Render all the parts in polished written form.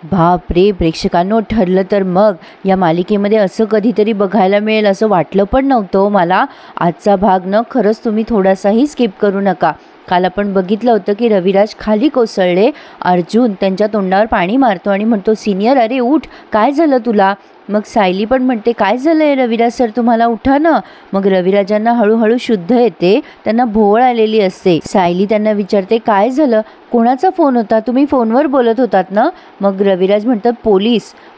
बापरे! प्रेक्षकांनो, ठरलं तर मग या मालिकेमध्ये असं कधीतरी बघायला मिळेल असं वाटलं पण नव्हतं हो मला. आजचा भाग न खरंच तुम्ही थोडासाही स्किप करू नका. काल आपण बघितलं होतं की रविराज खाली कोसळले. अर्जुन त्यांच्या तोंडावर पाणी मारतो आणि म्हणतो, "सीनियर, अरे उठ, काय झालं तुला?" मग सायली पण म्हणते, "काय झालंय रविराज सर, तुम्हाला उठा ना." मग रविराजांना हळूहळू शुद्ध येते, त्यांना भोवळ आलेली असते. सायली त्यांना विचारते, "काय झालं? कोणाचा फोन होता? तुम्ही फोनवर बोलत होतात ना?" मग रविराज म्हणतात,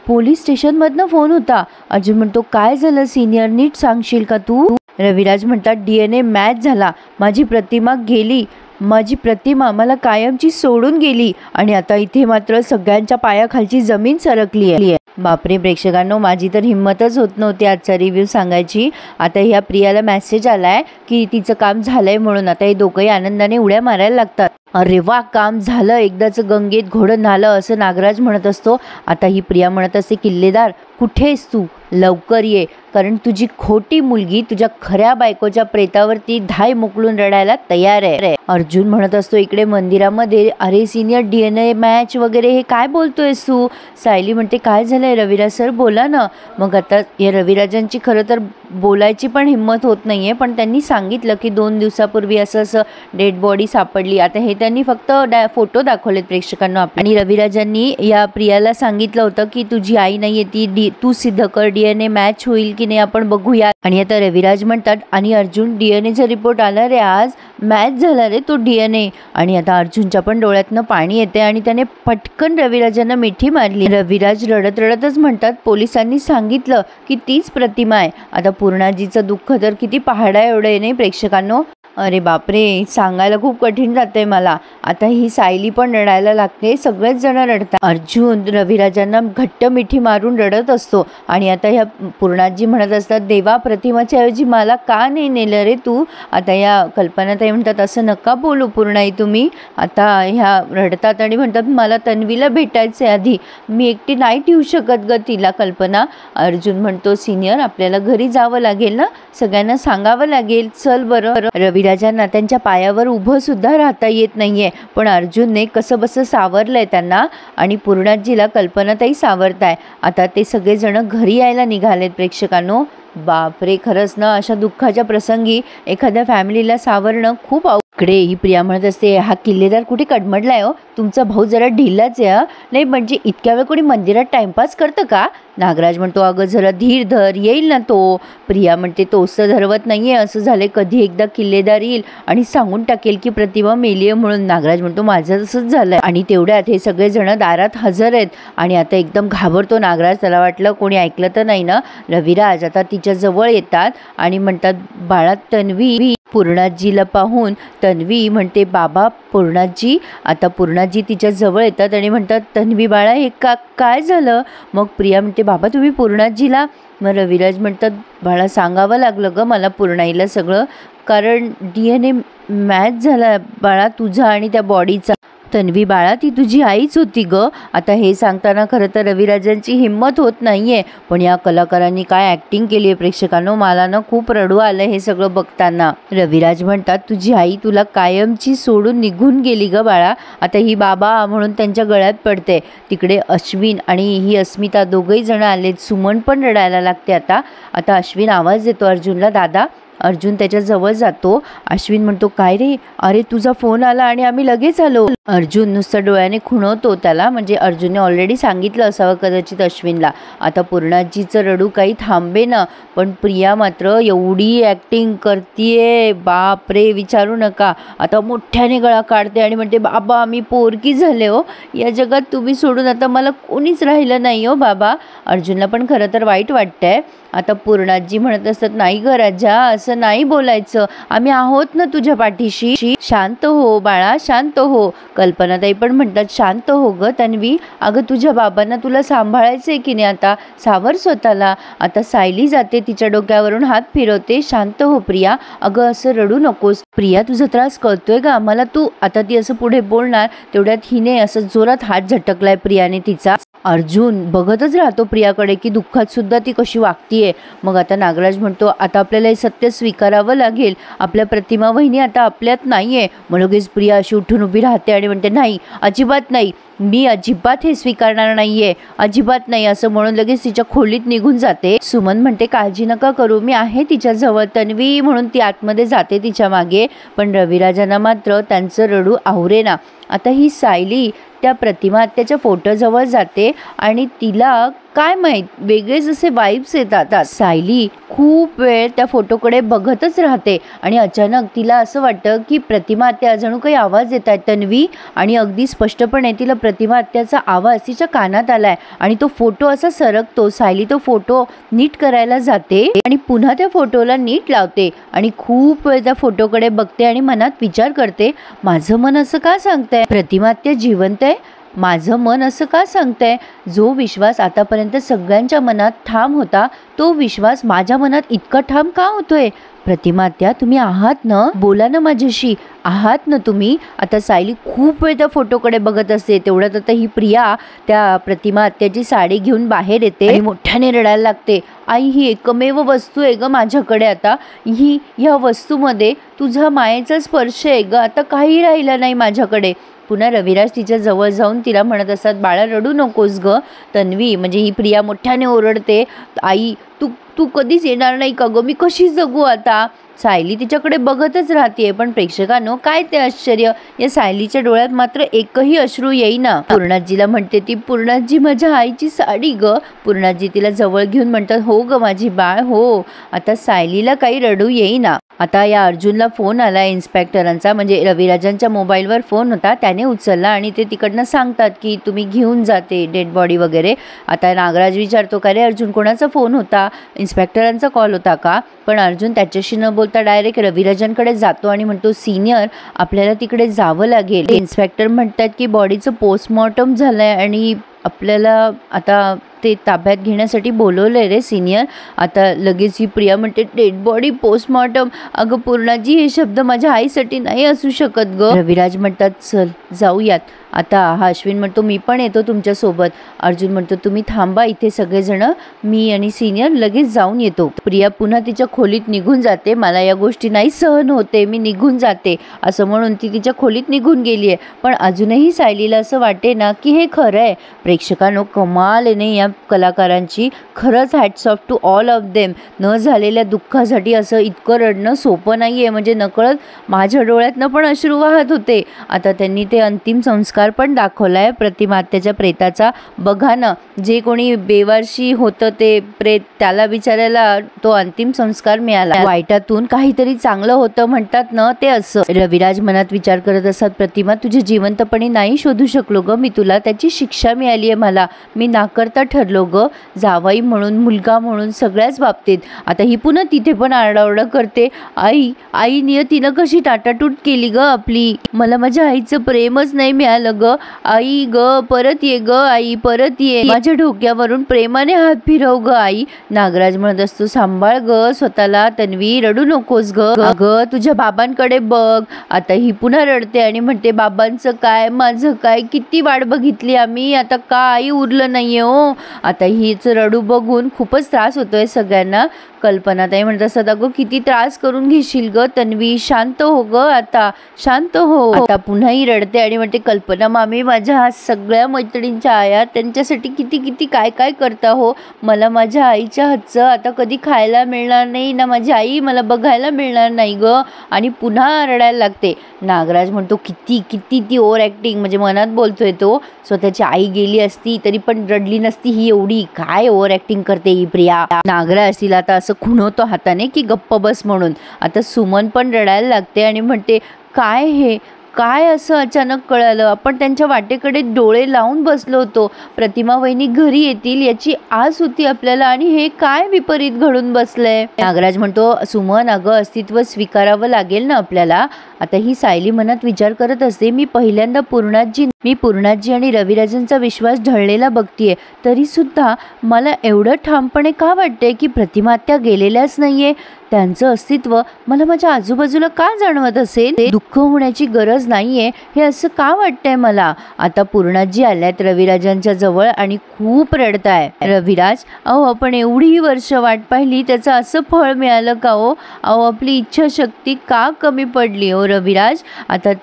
पोलीस स्टेशनमधनं फोन होता." अर्जुन म्हणतो, "काय झालं सीनियर, नीट सांगशील का तू?" रविराज म्हणतात, "DNA मॅच झाला, माझी प्रतिमा गेली, माझी प्रतिमा मला कायमची सोडून गेली आणि आता इथे मात्र सगळ्यांच्या पायाखालची जमीन सरकली आहे." बापरे प्रेक्षकांनो, माझी तर हिंमतच होत नव्हती आजचा रिव्ह्यू सांगायची. आता ह्या प्रियाला मेसेज आलाय की तिचं काम झालंय म्हणून. आता हे दोघंही आनंदाने उड्या मारायला लागतात. "अरे वा, काम झालं, एकदाचं गंगेत घोडं झालं," असं नागराज म्हणत असतो. आता ही प्रिया म्हणत असते, "किल्लेदार, कुठेस तू? लवकर ये, कारण तुझी खोटी मुलगी तुझ्या खऱ्या बायकोच्या प्रेतावरती धाय मोकलून रडायला तयार आहे." अर्जुन म्हणत असतो इकडे मंदिरामध्ये, "अरे सिनियर, DNA मॅच वगैरे हे काय बोलतोयस तू?" सायली म्हणते, "काय झालंय रविराज सर, बोला ना." मग आता या रविराजांची खरं तर बोलायची पण हिंमत होत नाहीये, पण त्यांनी सांगितलं की 2 दिवसापूर्वी असं डेड बॉडी सापडली. आता हे त्यांनी फक्त फोटो दाखवलेत प्रेक्षकांना. आणि रविराजांनी या प्रियाला सांगितलं होतं की तुझी आई नाहीये ती, तू सिद्ध कर, DNA मॅच होईल की नाही आपण बघूया. आणि आता रविराज म्हणतात, "आणि अर्जुन, DNAचा रिपोर्ट आला रे आज, मॅच झाला रे तो DNA." आणि आता अर्जुनच्या पण डोळ्यातनं पाणी येते आणि त्याने पटकन रविराजांना मिठी मारली. रविराज रडतच म्हणतात, "पोलिसांनी सांगितलं की तीच प्रतिमा आहे." आता पूर्णाजीचं दुःख तर किती पहाडा एवढं आहे नाही प्रेक्षकांनो. अरे बापरे, सांगायला खूप कठीण जाते मला. आता ही सायली पण रडायला लागते, सगळेच जण रडतात. अर्जुन रविराजांना घट्ट मिठी मारून रडत असतो. आणि आता ह्या पूर्णाजी म्हणत असतात, "देवा, प्रतिमाच्या ऐवजी मला का नाही नेलं रे तू?" आता या कल्पनाताई म्हणतात, "असं नका बोलू पूर्णाई तुम्ही." आता ह्या रडतात आणि म्हणतात, "मला तन्वीला भेटायचं आहे आधी, मी एकटी नाही ठेवू शकत ग तिला कल्पना." अर्जुन म्हणतो, "सिनियर, आपल्याला घरी जावं लागेल ना, सगळ्यांना सांगावं लागेल, चल बरं." रविराजांना त्यांच्या पायावर उभं सुद्धा राहता येत नाहीये, पण अर्जुनने कसं बसं सावरलंय त्यांना आणि पूर्णाजीला कल्पनाताई सावरताय. आता ते सगळेजण घरी यायला निघालेत प्रेक्षकांनो. बापरे, खरंच ना, अशा दुःखाच्या प्रसंगी एखाद्या फॅमिलीला सावरणं खूप इकडे ही प्रिया म्हणत असते, "हा किल्लेदार कुठे कडमडलाय हो, तुमचा भाऊ जरा ढिलाच आहे. नाही म्हणजे इतक्या वेळ कोणी मंदिरात टाइमपास करतं का?" नागराज म्हणतो, "अगं जरा धीर धर, येईल ना तो." प्रिया म्हणते, "तोच तर धरवत नाहीये, असं झालंय कधी एकदा किल्लेदार येईल आणि सांगून टाकेल की प्रतिमा मेलीये म्हणून." नागराज म्हणतो, "माझं तसंच झालंय." आणि तेवढ्यात हे सगळेजण दारात हजर आहेत आणि आता एकदम घाबरतो नागराज. त्याला वाटलं कोणी ऐकलं तर नाही ना. रविराज आता तिच्या जवळ येतात आणि म्हणतात, "बाळा तन्वी." पूर्णाजीला पाहून तन्वी म्हणते, "बाबा पूर्णाजी." आता पूर्णाजी तिच्या जवळ येतात आणि म्हणतात, "तन्वी बाळा, हे काय झालं?" मग प्रिया म्हणते, "बाबा तुम्ही पूर्णाजीला." मग रविराज म्हणतात, "बाळा, सांगावं लागलं ग मला पूर्णाईला सगळं, कारण DNA मॅच झाला बाळा तुझा आणि त्या बॉडीचा. तन्वी बाळा, ती तुझी आईच होती ग." आता हे सांगताना खरं तर रविराजांची हिंमत होत नाहीये, पण या कलाकारांनी काय ॲक्टिंग केली आहे प्रेक्षकांनो, मला ना खूप रडू आलं हे सगळं बघताना. रविराज म्हणतात, "तुझी आई तुला कायमची सोडून निघून गेली ग बाळा." आता ही बाबा म्हणून त्यांच्या गळ्यात पडते. तिकडे अश्विन आणि ही अस्मिता दोघंही जण आलेत. सुमन पण रडायला लागते. आता अश्विन आवाज देतो अर्जुनला, "दादा." अर्जुन त्याच्या जवळ जातो. अश्विन म्हणतो, "काय रे? अरे तुझा फोन आला आणि आम्ही लगेच आलो." अर्जुन नुसतं डोळ्याने खुणवतो त्याला, म्हणजे अर्जुनने ऑलरेडी सांगितलं असावं कदाचित अश्विनला. आता पूर्णाजीचं रडू काही थांबे ना, पण प्रिया मात्र एवढी ॲक्टिंग करतीये, बापरे विचारू नका. आता मोठ्याने गळा काढते आणि म्हणते, "बाबा, मी पोरकी झाले हो, या जगात तुम्ही सोडून आता मला कोणीच राहिलं नाही हो बाबा." अर्जुनला पण खरं तर वाईट वाटतंय. आता पूर्णाजी म्हणत असतात, "नाही ग राजा, असं नाही बोलायचं, आम्ही आहोत ना तुझ्या पाठीशी, शांत हो बाळा, शांत हो." कल्पनाताई पण म्हणतात, "शांत हो ग तन्वी, अगं तुझ्या बाबांना तुला सांभाळायचंय की नाही, आता सावर स्वतःला." आता सायली जाते, तिच्या डोक्यावरून हात फिरवते, "शांत हो प्रिया, अगं असं रडू नकोस. प्रिया, तुझा त्रास कळतोय का आम्हाला, तू." आता ती असं पुढे बोलणार तेवढ्यात हिने असं जोरात हात झटकलाय प्रियाने तिचा. अर्जुन बघतच राहतो प्रियाकडे की दुःखात सुद्धा ती कशी वागतीये. मग आता नागराज म्हणतो आता आपल्याला हे सत्य स्वीकारावं लागेल, आपल्या प्रतिमा वहिनी आता आपल्यात नाहीये. मग लगेच प्रिया अशी उठून उभी राहते आणि म्हणते नाही, अजिबात नाही, मी अजिबात हे स्वीकारणार नाहीये, अजिबात नाही, असं म्हणून लगेच तिच्या खोलीत निघून जाते. सुमन म्हणते काळजी नका करू, मी आहे तिच्याजवळ तन्वी, म्हणून ती आतमध्ये जाते तिच्या मागे. पण रविराजांना मात्र त्यांचं रडू आवरेना. आता ही सायली त्या प्रतिमा आत्याच्या फोटोजवळ जाते आणि तिला काय माहीत वेगळेच असे वाईब्स येतात. सायली खूप वेळ त्या फोटोकडे बघतच राहते आणि अचानक तिला असं वाटतं की प्रतिमा आत्या जणू काही आवाज येत आहेत तन्वी, आणि अगदी स्पष्टपणे तिला प्रतिमा आत्याचा आवाज तिच्या कानात आलाय आणि तो फोटो असा सरकतो. सायली तो फोटो नीट करायला जाते आणि पुन्हा त्या फोटोला नीट लावते आणि खूप वेळ त्या फोटोकडे बघते आणि मनात विचार करते, माझं मन असं का सांगतंय प्रतिमा आत्या जिवंत आहे, माझं मन असं का सांगतंय. जो विश्वास आतापर्यंत सगळ्यांच्या मनात ठाम होता तो विश्वास माझ्या मनात इतका ठाम का होतोय. प्रतिमा आत्या तुम्ही आहात ना, बोला ना माझ्याशी, आहात ना तुम्ही. आता सायली खूप वेळ त्या फोटोकडे बघत असते. तेवढ्यात आता ही प्रिया त्या प्रतिमा आत्याची साडी घेऊन बाहेर येते आणि मोठ्याने रडायला लागते. आई ही एकमेव वस्तू आहे ग माझ्याकडे, आता ह्या वस्तूमध्ये तुझा मायेचा स्पर्श आहे ग, आता काही राहिलं नाही माझ्याकडे. पुन्हा रविराज तिच्या जवळ जाऊन तिला म्हणत असतात बाळा रडू नकोस ग तन्वी. म्हणजे ही प्रिया मोठ्याने ओरडते, आई तू तू कधीच येणार नाही का ग, मी कशी जगू आता. सायली तिच्याकडे बघतच राहते. पण प्रेक्षकांनो काय ते आश्चर्य, या सायलीच्या डोळ्यात मात्र एकही अश्रू येईना. पूर्णाजीला म्हणते ती, पूर्णाजी माझ्या आईची साडी ग. पूर्णाजी तिला जवळ घेऊन म्हणतात हो ग माझी बाळ हो. आता सायलीला काही रडू येईना. आता या अर्जुनला फोन आला इन्स्पेक्टरांचा, म्हणजे रविराजांच्या मोबाईलवर फोन होता, त्याने उचलला आणि ते तिकडनं सांगतात की तुम्ही घेऊन जाते डेड बॉडी वगैरे. आता नागराज विचारतो का रे अर्जुन कोणाचा फोन होता, इन्स्पेक्टरांचा कॉल होता का. पण अर्जुन त्याच्याशी न बोलता डायरेक्ट रविराजांकडे जातो आणि म्हणतो सिनियर आपल्याला तिकडे जावं लागेल. इन्स्पेक्टर म्हणतात की बॉडीचं पोस्टमॉर्टम झालंय आणि आपल्याला आता ते ताब्यात घेण्यासाठी बोलवलंय रे सिनियर. आता लगेच ही प्रिया म्हणते डेड बॉडी पोस्टमॉर्टम, अगं पूर्णाजी हे शब्द माझ्या आईसाठी नाही असू शकत ग. रविराज म्हणतात चल जाऊयात. आता हा अश्विन म्हणतो मी पण येतो तुमच्यासोबत. अर्जुन म्हणतो तुम्ही थांबा इथे सगळेजण, मी आणि सिनियर लगेच जाऊन येतो. प्रिया पुन्हा तिच्या खोलीत निघून जाते. मला या गोष्टी नाही सहन होते, मी निघून जाते असं म्हणून ती तिच्या खोलीत निघून गेली आहे. पण अजूनही सायलीला असं वाटते ना की हे खरं आहे. प्रेक्षकांनो कमाल आहे नाही या कलाकारांची, खरंच hats off to all of them. न झालेल्या दुःखासाठी असं इतकं रडणं सोपं नाही आहे. म्हणजे नकळत माझ्या डोळ्यातनं पण अश्रू वाहत होते. आता त्यांनी ते अंतिम संस्कार पण दाखवलाय प्रतिमा आत्याच्या प्रेताचा. बघा ना, जे कोणी बेवारशी होतं ते प्रेत त्याला बिचारायला तो अंतिम संस्कार मिळाला. वाईटातून काहीतरी चांगलं होतं म्हणतात ना ते असं. रविराज मनात विचार करत असतात प्रतिमा तुझे जिवंतपणे नाही शोधू शकलो ग मी तुला, त्याची शिक्षा मिळाली आहे मला, मी नाकर्ता ठरलो ग, जावाई म्हणून मुलगा म्हणून सगळ्याच बाबतीत. आता ही पुन्हा तिथे पण आरडाओरडा करते, आई आई नियतीनं कशी टाटाटूट केली ग आपली, मला माझ्या आईचं प्रेमच नाही मिळालं ग, आई ग परत ये ग आई परत ये, माझ्या डोक्यावरून प्रेमाने हात फिरव ग आई. नागराज म्हणत असतो सांभाळ ग स्वतःला तन्वी, रडू नकोस ग, ग तुझ्या बाबांकडे बघ. आता ही पुन्हा रडते आणि म्हणते बाबांचं काय माझं काय, किती वाट बघितली आम्ही, आता काही उरलं नाहीये हो. आता हीच रडू बघून खूपच त्रास होतोय सगळ्यांना. कल्पनाताई म्हणत असतात अगं किती त्रास करून घेशील ग तन्वी, शांत हो ग आता, शांत हो. आता पुन्हाही रडते आणि म्हणते कल्पना मामी माझ्या सगळ्या मैत्रिणींच्या आया त्यांच्यासाठी किती किती काय काय करता हो, मला माझ्या आईच्या हातचं आता कधी खायला मिळणार नाही ना, माझी आई मला बघायला मिळणार नाही ग. आणि पुन्हा रडायला लागते. नागराज म्हणतो किती किती ती ओव्हर ॲक्टिंग, म्हणजे मनात बोलतोय तो, स्वतःची आई गेली असती तरी पण रडली नसती ही एवढी, काय ओव्हर ॲक्टिंग करते ही प्रिया. नागराज तिला आता असं खुणवतो हाताने की गप्प बस म्हणून. आता सुमन पण रडायला लागते आणि म्हणते काय हे काय असं अचानक कळालं, आपण त्यांच्या वाटेकडे डोळे लावून बसलो होतो, प्रतिमा वहिनी घरी येतील याची आस होती आपल्याला आणि हे काय विपरीत घडून बसलंय. नागराज म्हणतो सुमन अगं अस्तित्व स्वीकारावं लागेल ना आपल्याला. आता ही सायली मनात विचार करत असते मी पहिल्यांदा पूर्णाजी आणि रविराजांचा विश्वास ढळलेला बघतीये, तरी सुद्धा मला एवढं ठामपणे का वाटतंय की प्रतिमा आत्या गेलेल्याच नाहीये. त्यांचं अस्तित्व मला माझ्या आजूबाजूला का जाणवत असेल? दुःख होण्याची गरज नाहीये हे असं का वाटतंय मला? आता पूर्णाजी आल्यात रविराजांच्या जवळ आणि खूप रडताय. रविराज, अहो आपण एवढी वर्ष वाट पाहिली, त्याचं असं फळ मिळालं का हो? अहो आपली इच्छाशक्ती का कमी पडली हो रविराज? आता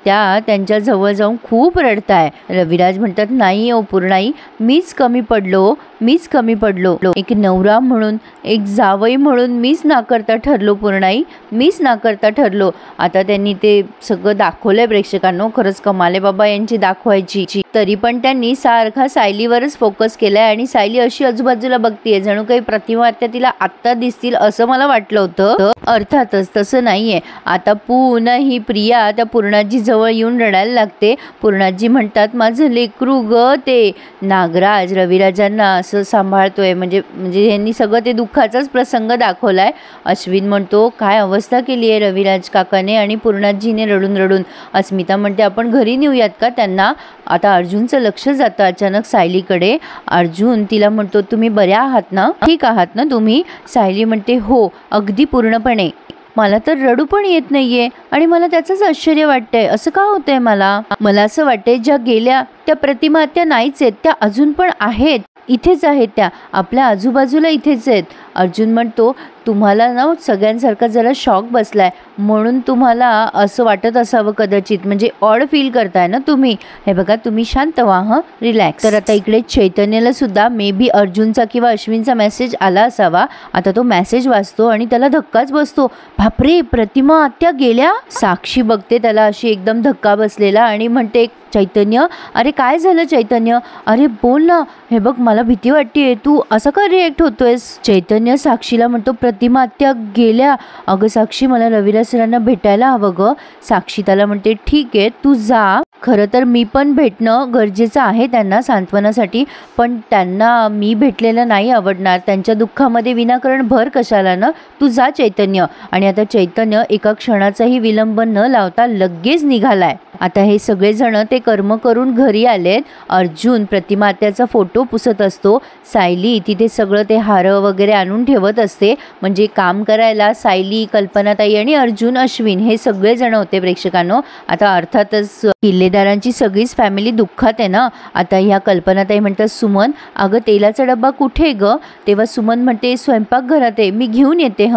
त्यांच्या जवळ जाऊन खूप रडताय. रविराज म्हणतात, नाही हो पूर्णाई, मीच कमी पडलो. एक नवरा म्हणून, एक जावई म्हणून मीच नाकर्ता ठरलो पूर्णाई, मीच नाकर्ता ठरलो. आता त्यांनी ते सगळं दाखवलंय प्रेक्षकांनो. खरंच कमाले बाबा यांची दाखवायची. तरी पण त्यांनी सारखा सायलीवरच फोकस केलाय आणि सायली अशी आजूबाजूला बघतीये जणू काही प्रतिमा आत्या तिला आत्ता दिसतील असं मला वाटलं होतं. अर्थातच तसं नाहीये. आता पुन्हा ही प्रिया त्या पूर्णाजी जवळ येऊन रडायला लागते. पूर्णाजी म्हणतात, माझं लेकरू ग ते नागराज रविराजांना असं सांभाळतोय. म्हणजे यांनी सगळं ते दुःखाचाच प्रसंग दाखवलाय. अश्विन म्हणतो, काय अवस्था केली आहे रविराज काकाने आणि पूर्णाजीने रडून रडून. अस्मिता म्हणते, आपण घरी नेऊयात का त्यांना? आता अर्जुनचं लक्ष जातं अचानक सायलीकडे. अर्जुन तिला म्हणतो, तुम्ही बऱ्या आहात ना? ठीक आहात ना तुम्ही? सायली म्हणते, हो अगदी पूर्णपणे. मला तर रडू पण येत नाहीये आणि मला त्याचंच आश्चर्य वाटतंय. असं का होतंय मला असं वाटतंय ज्या गेल्या त्या प्रतिमा त्या नाहीच आहेत, त्या अजून पण आहेत, इथेच आहेत, त्या आपल्या आजूबाजूला इथेच आहेत. अर्जुन म्हणतो, तुम्हाला ना सगळ्यांसारखा जरा शॉक बसलाय म्हणून तुम्हाला असं वाटत असावं कदाचित, म्हणजे ऑड फील करताय ना तुम्ही. हे बघा तुम्ही शांत व्हा, हं रिलॅक्स. तर आता इकडे चैतन्याला सुद्धा मे बी अर्जुनचा किंवा अश्विनचा मेसेज आला असावा. आता तो मेसेज वाचतो आणि त्याला धक्काच बसतो. बापरे, प्रतिमा आत्या गेल्या. साक्षी बघते त्याला अशी एकदम धक्का बसलेला आणि म्हणते, चैतन्य, अरे काय झालं चैतन्य? अरे बोल ना. हे बघ मला भीती वाटतेय, तू असं का रिएक्ट होतोयस? चैतन्य साक्षीला म्हणतो, प्रतिमा आत्या गेल्या. अगं साक्षी, मला रविराज सरांना भेटायला हवं ग. साक्षी त्याला म्हणते, ठीक आहे तू जा. खरं तर मी पण भेटणं गरजेचं आहे त्यांना सांत्वनासाठी, पण त्यांना मी भेटलेलं नाही आवडणार. त्यांच्या दुःखामध्ये विनाकारण भर कशाला ना. तू जा चैतन्य. आणि आता चैतन्य एका क्षणाचाही विलंब न लावता लगेच निघालाय. आता हे सगळेजण ते कर्म करून घरी आलेत. अर्जुन प्रतिमा आत्याचा फोटो पुसत असतो. सायली तिथे सगळं ते हार वगैरे आणून ठेवत असते. म्हणजे काम करायला सायली, कल्पनाताई आणि अर्जुन, अश्विन हे सगळेजण होते प्रेक्षकांनो. आता अर्थातच किल्लेदारांची सगळीच फॅमिली दुःखात आहे ना. आता ह्या कल्पनाताई म्हणतात, सुमन अगं तेलाचा डब्बा कुठे ग? तेव्हा सुमन म्हणते, स्वयंपाकघरात आहे, मी घेऊन येते.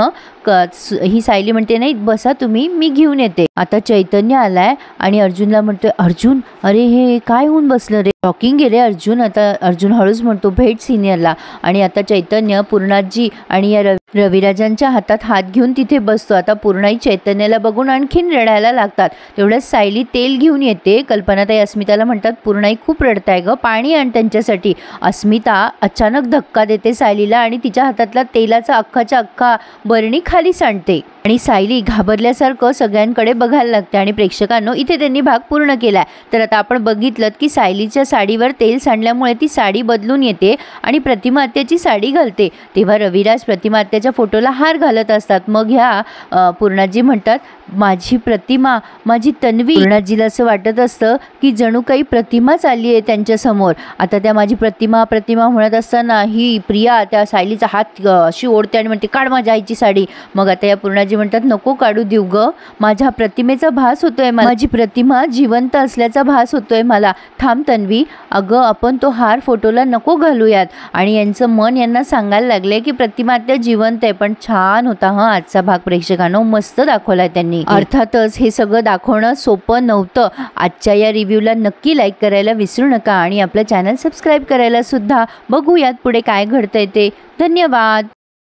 ही सायली म्हणते, नाही बसा तुम्ही, मी घेऊन येते. आता चैतन्य आलाय आणि अर्जुनला म्हणतोय, अर्जुन अरे हे काय होऊन बसलं रे? शॉकिंग गे रे अर्जुन. आता अर्जुन हळूच म्हणतो, भेट सिनियरला. आणि आता चैतन्य पूर्णाजी आणि या रविराजांच्या हातात हात घेऊन तिथे बसतो. आता पूर्णाई चैतन्याला बघून आणखीन रडायला लागतात. तेवढ्याच सायली तेल घेऊन येते. कल्पनाताई अस्मिताला म्हणतात, पूर्णाई खूप रडताय ग, पाणी आण त्यांच्यासाठी. अस्मिता अचानक धक्का देते सायलीला आणि तिच्या हातातला तेलाचा अख्खाच्या अख्खा बरणी खाली सांडते. आणि सायली घाबरल्यासारखं सगळ्यांकडे बघायला लागते. आणि प्रेक्षकांनो इथे त्यांनी भाग पूर्ण केलाय. तर आता आपण बघितलं की सायलीच्या साडीवर तेल सांडल्यामुळे ती साडी बदलून येते आणि प्रतिमा आत्याची साडी घालते. तेव्हा रविराज प्रतिमा आत्याच्या फोटोला हार घालत असतात. मग ह्या पूर्णाजी म्हणतात, माझी प्रतिमा, माझी तन्वी. पूर्णाजीला असं वाटत असतं की जणू काही प्रतिमाच आली आहे त्यांच्या समोर. आता त्या माझी प्रतिमा प्रतिमा म्हणत असताना ही प्रिया त्या सायलीचा हात अशी ओढते आणि म्हणते, काढ माझ्या आईची साडी. मग आता या पूर्णाजी म्हणतात, नको काढू देऊ ग, माझ्या प्रतिमेचा भास होतोय मला, माझी प्रतिमा जिवंत असल्याचा भास होतोय मला. थांब तन्वी, अगं आपण तो हार फोटोला नको घालूयात. आणि यांचं मन यांना सांगायला लागले की प्रतिमा आत्या जिवंत आहे. पण छान होता आजचा भाग प्रेक्षकांनो, मस्त दाखवलाय त्यांनी. अर्थातच हे सगळं दाखवणं सोपं नव्हतं. आजच्या या रिव्ह्यूला नक्की लाईक करायला विसरू नका आणि आपलं चॅनल सबस्क्राईब करायला सुद्धा. बघूयात पुढे काय घडतंय ते. धन्यवाद.